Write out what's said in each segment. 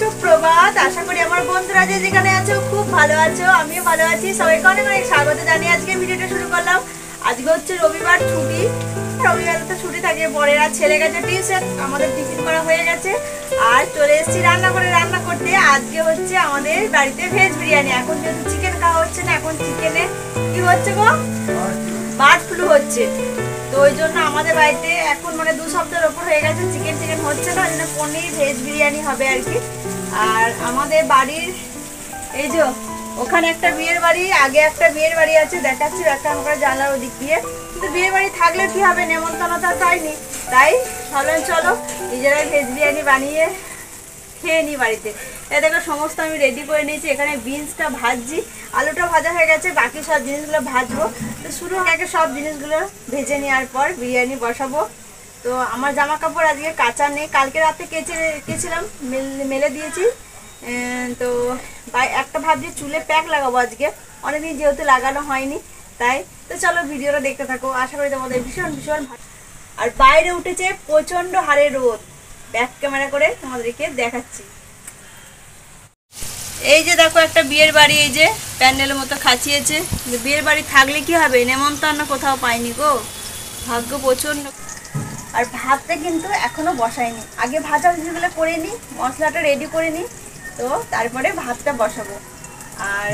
সুপ্রভাত। আশা করি আমার বন্ধুরা যে যেখানে আছো খুব ভালো আছো, আমিও ভালো আছি। সবাইকে অনেক অনেক স্বাগত জানিয়ে আজকে ভিডিওটা শুরু করলাম। আজকে হচ্ছে রবিবার, ছুটি। রবিবার তো ছুটি থাকে, বরের আর ছেলে গেছে টিউশন, আমাদের টিফিন করা হয়ে গেছে আর চলে এসেছি রান্না করতে। আজকে হচ্ছে আমাদের বাড়িতে ভেজ বিরিয়ানি। এখন যেহেতু চিকেন খাওয়া হচ্ছে না, এখন চিকেনে কি হচ্ছে গো, বার্ড ফ্লু হচ্ছে। তো ওই জন্য আমাদের বাড়িতে এখন মানে 2 সপ্তাহের ওপর হয়ে গেছে চিকেন হচ্ছে না, ওই জন্য পনির ভেজ বিরিয়ানি হবে আর কি। আর আমাদের বাড়ির এই যে ওখানে একটা বিয়ের বাড়ি, আগে একটা বিয়ের বাড়ি আছে, দেখাচ্ছি একটা আমরা জানলার ওদিক দিয়ে। কিন্তু বিয়ের বাড়ি থাকলে কি হবে, নেমন্তন্ন তো পাইনি, তাই ভাবলাম চলো নিজেরাই ভেজ বিরিয়ানি বানিয়ে খেয়ে নিই বাড়িতে। এই দেখো সমস্ত আমি রেডি করে নিয়েছি। এখানে বিনসটা ভাজছি, আলুটা ভাজা হয়ে গেছে, বাকি সব জিনিসগুলো ভাজবো। তো শুরু আগে সব জিনিসগুলো ভেজে নেওয়ার পর বিরিয়ানি বসাবো। তো আমার জামা কাপড় আজকে কাচা নেই, কালকে রাতে কেচেছিলাম, মেলে দিয়েছি। তো একটা ভাবছি চুলে প্যাক লাগাবো আজকে, অনেকদিন যেহেতু লাগানো হয়নি তাই। তো চলো ভিডিওটা দেখতে থাকো, আশা করি তোমাদের ভীষণ ভীষণ ভালো। আর বাইরে উঠেছে প্রচণ্ড হারে রোদ, ব্যাক ক্যামেরা করে তোমাদেরকে দেখাচ্ছি। এই যে দেখো একটা বিয়ের বাড়ি, এই যে প্যান্ডেলের মতো খাচিয়েছে। বিয়ের বাড়ি থাকলে কি হবে, নেমন্তন্ন কোথাও পাইনি গো, ভাগ্য প্রচণ্ড। আর ভাতটা কিন্তু এখনো বসাইনি, আগে ভাজা ভুজিগুলো করে নিই, মশলাটা রেডি করে নিই, তো তারপরে ভাতটা বসাবো। আর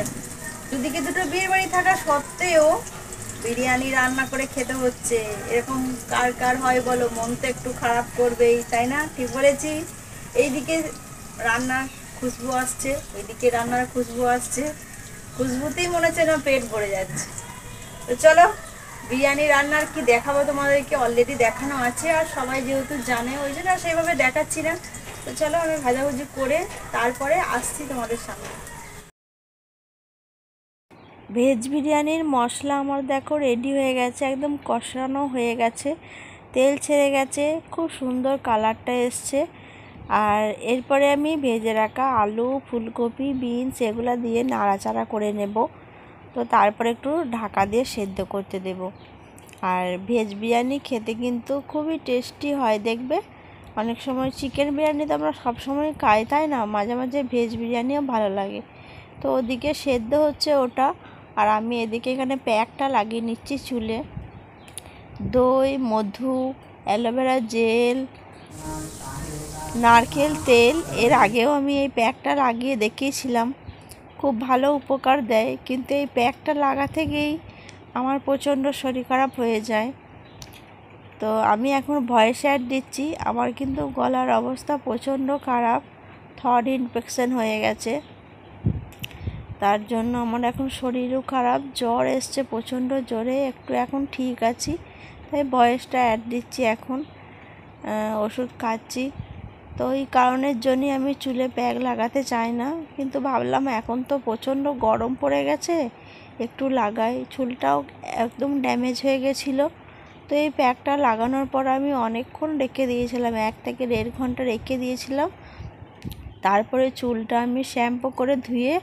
দুদিকে দুটো বিয়ের বাড়ি থাকা সত্ত্বেও বিরিয়ানি রান্না করে খেতে হচ্ছে। এরকম কার কার হয় বলো, মন তো একটু খারাপ করবেই, তাই না? ঠিক বলেছি। এইদিকে রান্নার খুশবু আসছে, ওইদিকে রান্নার খুশবু আসছে, খুশবুতেই মনে হচ্ছে না পেট ভরে যাচ্ছে। তো চলো বিরিয়ানি রান্নার কি দেখাবো তোমাদেরকে, অলরেডি দেখানো আছে আর সবাই যেহেতু জানে ওই জন্য সেইভাবে দেখাচ্ছি না। তো চলো আমি ভাজাভুজি করে তারপরে আসছি তোমাদের সামনে। ভেজ বিরিয়ানির মশলা আমার দেখো রেডি হয়ে গেছে, একদম কষানো হয়ে গেছে, তেল ছেড়ে গেছে, খুব সুন্দর কালারটা এসছে। আর এরপরে আমি ভেজে রাখা আলু, ফুলকপি, বিনস এগুলো দিয়ে নাড়াচাড়া করে নেব। তো তারপরে একটু ঢাকা দিয়ে সেদ্ধ করতে দেব। আর ভেজ বিরিয়ানি খেতে কিন্তু খুবই টেস্টি হয়, দেখবে। অনেক সময় চিকেন বিরিয়ানি তো আমরা সবসময় খাই, তাই না? মাঝে মাঝে ভেজ বিরিয়ানিও ভালো লাগে। তো ওদিকে সেদ্ধ হচ্ছে ওটা, আর আমি এদিকে এখানে প্যাকটা লাগিয়ে নিচ্ছি চুলে। দই, মধু, অ্যালোভেরা জেল, নারকেল তেল, এর আগেও আমি এই প্যাকটা লাগিয়ে দেখিয়েছিলাম, খুব ভালো উপকার দেয়। কিন্তু এই প্যাকটা লাগা থেকেই আমার প্রচণ্ড শরীর খারাপ হয়ে যায়। তো আমি এখন ভয়েস অ্যাড দিচ্ছি, আমার কিন্তু গলার অবস্থা প্রচণ্ড খারাপ, থ্রোট ইনফেকশন হয়ে গেছে। তার জন্য আমার এখন শরীরও খারাপ, জ্বর এসছে প্রচণ্ড জোরে, একটু এখন ঠিক আছি, তাই ভয়েসটা অ্যাড দিচ্ছি এখন, ওষুধ খাচ্ছি। তো এই কারণের জন্যই আমি চুলে প্যাক লাগাতে চাই না, কিন্তু ভাবলাম এখন তো প্রচণ্ড গরম পড়ে গেছে, একটু লাগাই। চুলটাও একদম ড্যামেজ হয়ে গেছিলো। তো এই প্যাকটা লাগানোর পর আমি অনেকক্ষণ রেখে দিয়েছিলাম, 1 থেকে 1.5 ঘন্টা রেখে দিয়েছিলাম। তারপরে চুলটা আমি শ্যাম্পু করে ধুয়ে,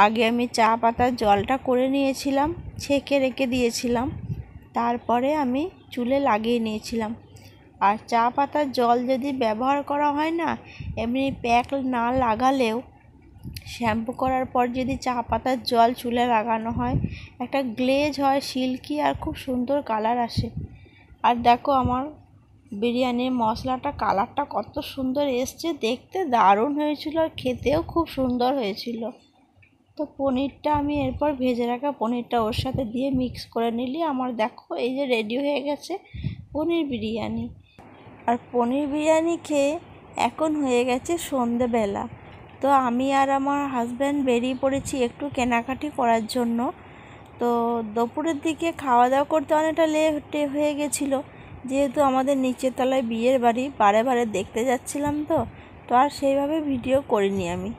আগে আমি চা পাতার জলটা করে নিয়েছিলাম, ছেঁকে রেখে দিয়েছিলাম, তারপরে আমি চুলে লাগিয়ে নিয়েছিলাম। আর চা পাতার জল যদি ব্যবহার করা হয় না, এমনি প্যাক না লাগালেও শ্যাম্পু করার পর যদি চা পাতার জল চুলে লাগানো হয়, একটা গ্লেজ হয়, সিল্কি, আর খুব সুন্দর কালার আসে। আর দেখো আমার বিরিয়ানির মশলাটা কালারটা কত সুন্দর এসছে, দেখতে দারুণ হয়েছিল, আর খেতেও খুব সুন্দর হয়েছিল। তো পনিরটা আমি এরপর ভেজে রাখা পনিরটা ওর সাথে দিয়ে মিক্স করে নিলি, আমার দেখো এই যে রেডি হয়ে গেছে পনির বিরিয়ানি। আর পনির বিরিয়ানি খেয়ে এখন হয়ে গেছে সন্ধেবেলা। তো আমি আর আমার হাজব্যান্ড বেরিয়ে পড়েছি একটু কেনাকাটি করার জন্য। তো দুপুরের দিকে খাওয়া দাওয়া করতে অনেকটা লেট হয়ে গেছিলো, যেহেতু আমাদের নিচের তলায় বিয়ের বাড়ি, বারে বারে দেখতে যাচ্ছিলাম, তো আর সেইভাবে ভিডিও করিনি আমি।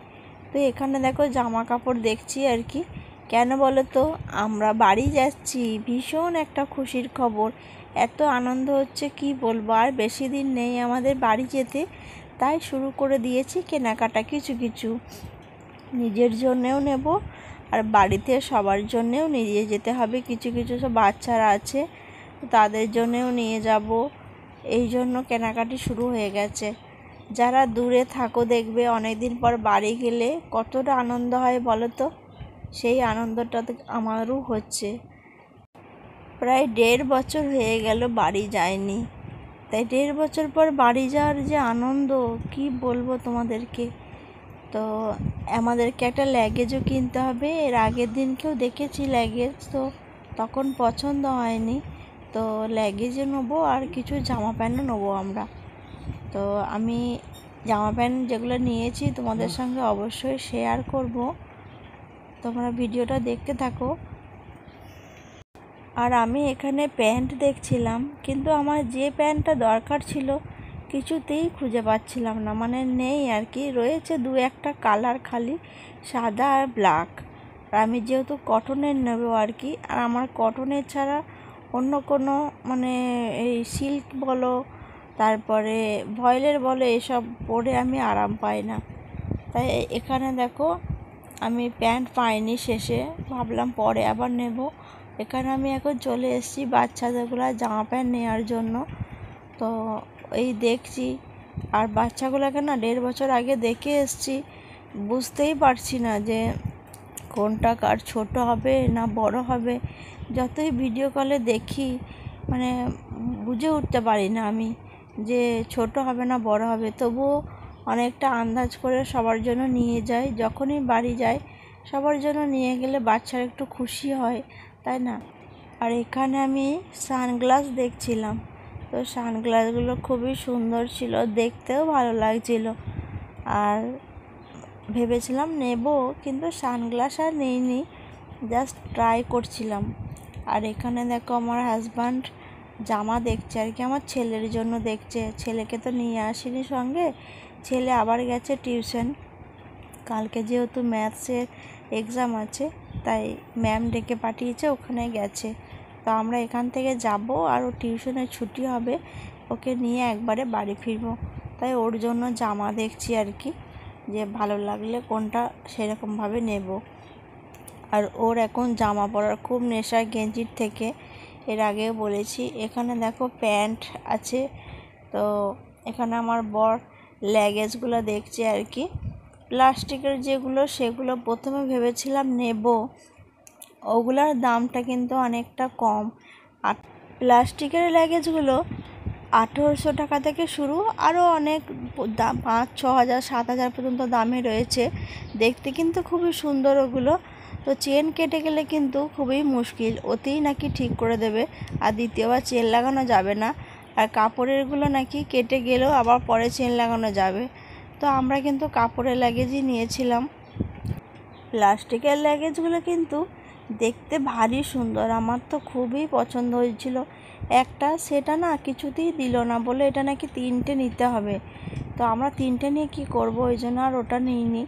তো এখানে দেখো জামা কাপড় দেখছি আর কি। কেন বলো তো, আমরা বাড়ি যাচ্ছি, ভীষণ একটা খুশির খবর, এত আনন্দ হচ্ছে কি বলবো। আর বেশি দিন নেই আমাদের বাড়ি যেতে, তাই শুরু করে দিয়েছি কেনাকাটা কিছু কিছু, নিজের জন্যেও নেব আর বাড়িতে সবার জন্যেও নিয়ে যেতে হবে। কিছু কিছু সব বাচ্চারা আছে, তাদের জন্যেও নিয়ে যাব, এই জন্য কেনাকাটি শুরু হয়ে গেছে। যারা দূরে থাকো দেখবে অনেক দিন পর বাড়ি গেলে কতটা আনন্দ হয় বলো তো। সেই আনন্দটা তো আমারও হচ্ছে। প্রায় 1.5 বছর হয়ে গেল বাড়ি যায়নি, তাই 1.5 বছর পর বাড়ি যাওয়ার যে আনন্দ কি বলবো তোমাদেরকে। তো আমাদেরকে একটা ল্যাগেজও কিনতে হবে। এর আগের দিনকেও দেখেছি ল্যাগেজ, তো তখন পছন্দ হয়নি। তো ল্যাগেজও নেবো আর কিছু জামা প্যান্টও নেবো আমরা। তো আমি জামা প্যান্ট যেগুলো নিয়েছি তোমাদের সঙ্গে অবশ্যই শেয়ার করব, তোমরা ভিডিওটা দেখতে থাকো। আর আমি এখানে প্যান্ট দেখছিলাম, কিন্তু আমার যে প্যান্টটা দরকার ছিল কিছুতেই খুঁজে পাচ্ছিলাম না, মানে নেই আর কি। রয়েছে 2-1টা কালার খালি, সাদা আর ব্ল্যাক। আর আমি যেহেতু কটনের নেব আর কি, আর আমার কটনের ছাড়া অন্য কোনো মানে এই সিল্ক বলো তারপরে ভয়েলের বলো এসব পরে আমি আরাম পাই না। তাই এখানে দেখো আমি প্যান্ট পাইনি শেষে, ভাবলাম পরে আবার নেব। এখানে আমি এখন চলে এসেছি বাচ্চাদেরগুলো জামা প্যান্ট নেওয়ার জন্য। তো এই দেখছি, আর বাচ্চাগুলোকে না 1.5 বছর আগে দেখে এসেছি, বুঝতেই পারছি না যে কোনটা কার ছোট হবে না বড় হবে। যতই ভিডিও কলে দেখি মানে বুঝে উঠতে পারি না আমি যে ছোট হবে না বড় হবে। তবুও অনেকটা আন্দাজ করে সবার জন্য নিয়ে যাই, যখনই বাড়ি যাই সবার জন্য নিয়ে গেলে বাচ্চারা একটু খুশি হয়, তাই না। আর এখানে আমি সানগ্লাস দেখছিলাম, তো সানগ্লাসগুলো খুবই সুন্দর ছিল, দেখতেও ভালো লাগছিল। আর ভেবেছিলাম নেব, কিন্তু সানগ্লাস আর নিইনি, জাস্ট ট্রাই করছিলাম। আর এখানে দেখো আমার হাজব্যান্ড জামা দেখছে আর কি, আমার ছেলের জন্য দেখছে। ছেলেকে তো নিয়ে আসিনি সঙ্গে, ছেলে আবার গেছে টিউশন। কালকে যেহেতু ম্যাথসের এক্সাম আছে, তাই ম্যাম ডেকে পাঠিয়েছে, ওখানে গেছে। তো আমরা এখান থেকে যাব, আর ও টিউশনের ছুটি হবে, ওকে নিয়ে একবারে বাড়ি ফিরবো। তাই ওর জন্য জামা দেখছি আর কি, যে ভালো লাগলে কোনটা সেরকমভাবে নেব। আর ওর এখন জামা পরার খুব নেশা গেঞ্জির থেকে, এর আগেও বলেছি। এখানে দেখো প্যান্ট আছে, তো এখানে আমার বর ল্যাগেজগুলো দেখছে আর কি। প্লাস্টিকের যেগুলো সেগুলো প্রথমে ভেবেছিলাম নেব, ওগুলোর দামটা কিন্তু অনেকটা কম। আর প্লাস্টিকের ল্যাগেজগুলো 1800 টাকা থেকে শুরু, আরও অনেক দাম 5-6 হাজার 7 হাজার পর্যন্ত দামে রয়েছে। দেখতে কিন্তু খুবই সুন্দর ওগুলো। তো চেন কেটে গেলে কিন্তু খুবই মুশকিল, ওতেই নাকি ঠিক করে দেবে, আর দ্বিতীয়বার চেন লাগানো যাবে না। আর কাপড়েরগুলো নাকি কেটে গেলেও আবার পরে চেন লাগানো যাবে। তো আমরা কিন্তু কাপড়ের লাগেজই নিয়েছিলাম। প্লাস্টিকের লাগেজগুলো কিন্তু দেখতে ভারী সুন্দর, আমার তো খুবই পছন্দ হয়েছিল একটা, সেটা না কিছুতেই দিল না, বলে এটা নাকি 3টে নিতে হবে। তো আমরা 3টে নিয়ে কি করব, ওই জন্য আর ওটা নিইনি।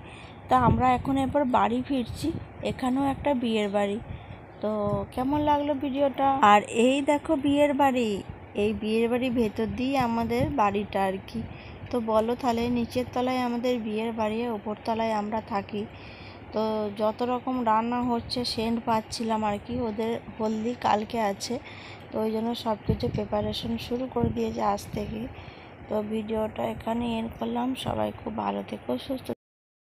তো আমরা এখন এরপর বাড়ি ফিরছি, এখানেও একটা বিয়ের বাড়ি। তো কেমন লাগলো ভিডিওটা। আর এই দেখো বিয়ের বাড়ি, এই বিয়ের বাড়ির ভেতর দিয়ে আমাদের বাড়িটা আর কি। তো বলো তাহলে, নিচের তলায় আমাদের বিয়ের বাড়ি, ওপর তলায় আমরা থাকি। তো যত রকম রান্না হচ্ছে সেন্ট পাচ্ছিলাম আর কি, ওদের হলদি কালকে আছে, তো ওই জন্য সব কিছু প্রিপারেশন শুরু করে দিয়েছে আজ থেকে। তো ভিডিওটা এখানে এন্ড করলাম, সবাই খুব ভালো থেকো, সুস্থ